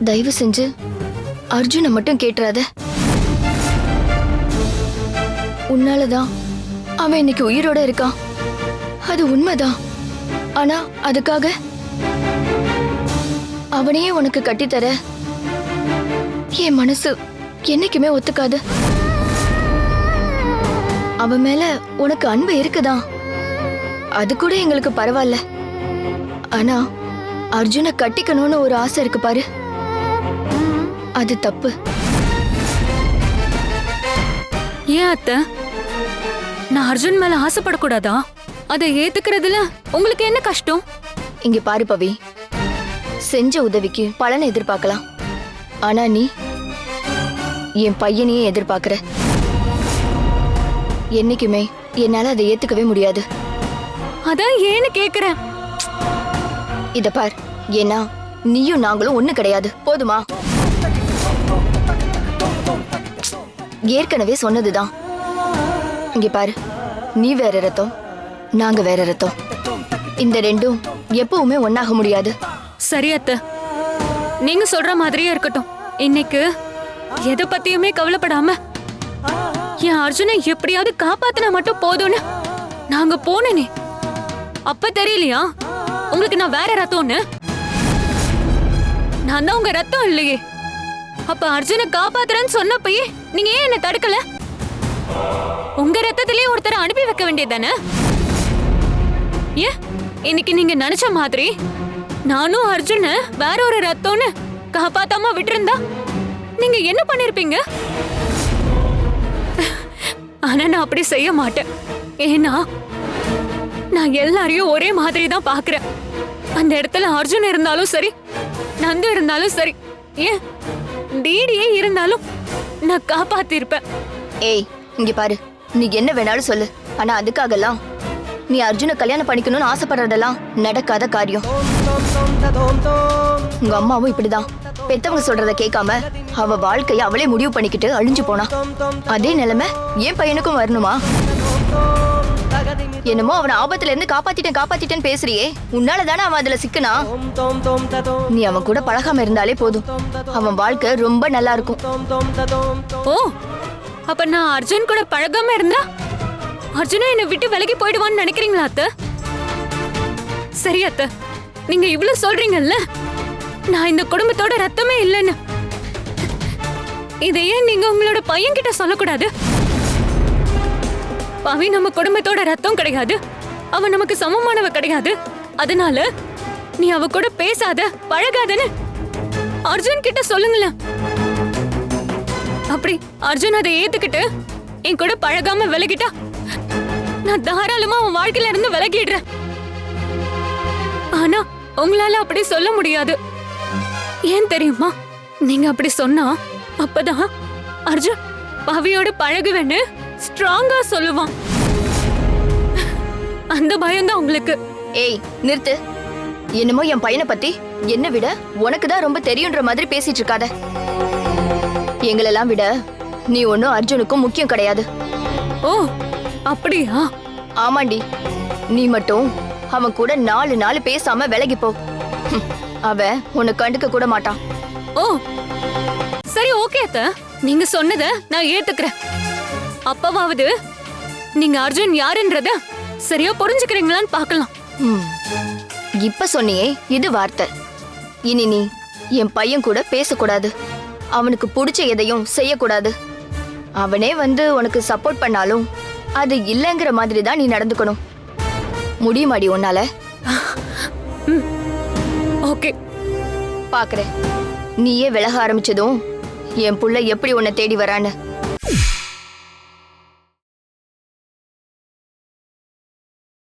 தயவு செஞ்சு அர்ஜுனை மட்டும் கேட்டுறாத. உன்னாலதான் அவன் இன்னைக்கு உயிரோட இருக்கான், அது உண்மைதான். ஆனா அதுக்காக அவனையே உனக்கு கட்டித்தர என் மனசு என்னைக்குமே ஒத்துக்காது. அவன் மேல உனக்கு அன்பு இருக்குதான், அது கூட எங்களுக்கு பரவாயில்ல. ஆனா அர்ஜுனை கட்டிக்கணும்னு ஒரு ஆசை இருக்கு பாரு, அது தப்பு. ஏன் அத்தை, நான் அர்ஜுன் மேல ஆசைப்படக்கூடாதா? அதை ஏத்துக்கிறதுல உங்களுக்கு என்ன கஷ்டம்? இங்க பாரு பவி, செஞ்ச உதவிக்கு பலனை எதிர்பார்க்கலாம், ஆனா நீ என் பையனையே எதிர்பார்க்கிற. என்னைக்குமே என்னால அதை ஏத்துக்கவே முடியாது. அதான் ஏன்னு கேக்குறேன். இத பார், ஏன்னா நீயும் நாங்களும் ஒண்ணு கிடையாது, போதுமா? ஏற்கனவே சொன்னதுதான். இங்க பாரு, நீ வேற ரத்தம், நாங்க வேற ரத்தம். இந்த ரெண்டும் எப்பவுமே ஒண்ணாக முடியாது. சரி அத்தை, நீங்க சொல்ற மாதிரியே இருக்கட்டும். இன்னைக்கு எதை பத்தியுமே கவலைப்படாம என் அர்ஜுனை எப்படியாவது காப்பாத்தினா மட்டும் போதும்னு நாங்க போனேனே, அப்ப தெரியலையா உங்களுக்கு நான் வேற ரத்தம்னு? நான் தான் உங்க ரத்தம் இல்லையே. அப்ப அர்ஜுனை காப்பாத்துறேன்னு சொன்னப்பயே நீங்க ஏன் என்ன தடுக்கல? உங்க ரத்தத்திலேயே ஒருத்தரை அனுப்பி வைக்க வேண்டியதானே? ஏன் இன்னைக்கு நீங்க நினைச்ச மாதிரி நானும் அர்ஜுன வேற ஒரு ரத்தம்னு காப்பாத்தாம விட்டுருந்தா நீங்க என்ன பண்ணிருப்பீங்க? ஆனா நான் அப்படி செய்ய மாட்டேன். ஏன்னா நான் எல்லாரையும் ஒரே மாதிரி தான் பாக்குறேன். அந்த இடத்துல அர்ஜுன் இருந்தாலும் சரி, நந்து இருந்தாலும் சரி, ஏன் டிடியே இருந்தாலும் நான் காப்பாத்திருப்பேன். ஏய் இங்க பாரு, நீ என்ன வேணாலும் சொல்லு, ஆனா அதுக்காகலாம் நீ அர்ஜுனை கல்யாணம் பண்ணிக்கணும்னு ஆசைப்படுறதெல்லாம் நடக்காத காரியம். உங்க அம்மாவும் இப்படிதான், பெத்தவங்க சொல்றத கேட்காம அவ வாழ்க்கைய அவளே முடிவு பண்ணிக்கிட்டு அழிஞ்சு போனா. அதே நிலைமை என் பையனுக்கும் வரணுமா? என்னமோ அவனை ஆபத்துல இருந்து காப்பாத்திட்டேன்னு பேசுறியே, உன்னாலதானே அவன் அதுல சிக்கனா. நீ அவன் கூட பழகாம இருந்தாலே போதும், அவன் வாழ்க்கை ரொம்ப நல்லா இருக்கும். ஓ, அப்ப நான் அர்ஜுன் கூட பழகாம இருந்தா அர்ஜுனா என்னை விட்டு விலகி போயிடுவான்னு நினைக்கிறீங்களா அத்தை? சரி அத்தை, நீங்க இவ்வளவு சொல்றீங்கல்ல, நான் இந்த குடும்பத்தோட ரத்தமே இல்லைன்னு, இதையே நீங்க உங்களோட பையன் கிட்ட சொல்லக்கூடாது? பவி நம்ம குடும்பத்தோட ரத்தம் கிடையாது, அவன் நமக்கு சமமானவ கிடையாது, அதனால நீ அவ கூட பேசாத பழகாதன்னு அர்ஜுன் கிட்ட சொல்லுங்களேன். அப்படி அர்ஜுன் அதை ஏத்துக்கிட்டு என் கூட பழகாம விலகிட்டா நான் தாராளமா அவன் வாழ்க்கையில இருந்து விலகிடுறேன். ஆனா உங்களால அப்படி சொல்ல முடியாது. ஏன் தெரியுமா? நீங்க அப்படி சொன்னா அப்பதான் அர்ஜுன் பவியோட பழகுவேன்னு ஸ்ட்ராங்கா சொல்லுவான். அந்த பயம்தான் உங்களுக்கு. ஏய் நிறுத்து, என்னமோ என் பையனை பத்தி என்ன விட உனக்கு தான் ரொம்ப தெரியுன்ற மாதிரி பேசிட்டு இருக்காத. எங்களெல்லாம் விட நீ ஒன்னும் அர்ஜுனுக்கும் முக்கியம் கிடையாது. ஓ அப்படியா? ஆமாண்டி, நீ மட்டும் அவன் கூட 4 நாள் பேசாம விலகி போ, அவன் உன்னை கண்டுக்க கூட மாட்டான். ஓ சரி, ஓகே அத்தை, நீங்க சொன்னத நான் ஏத்துக்கிறேன். அப்பவாவது நீங்க அர்ஜுன் யாருன்றத சரியா புரிஞ்சுக்கிறீங்களான்னு பார்க்கலாம். இப்ப சொன்னியே இது வார்த்தை. இனி நீ என் பையன் கூட பேசக்கூடாது, அவனுக்கு பிடிச்ச எதையும் செய்யக்கூடாது. அவனே வந்து உனக்கு சப்போர்ட் பண்ணாலும் அது இல்லைங்கிற மாதிரி தான் நீ நடந்துக்கணும். முடியுமாடி உன்னால? ஓகே பாக்குறேன், நீயே விலக ஆரம்பிச்சதும் என் புள்ள எப்படி உன்னை தேடி வரான்னு.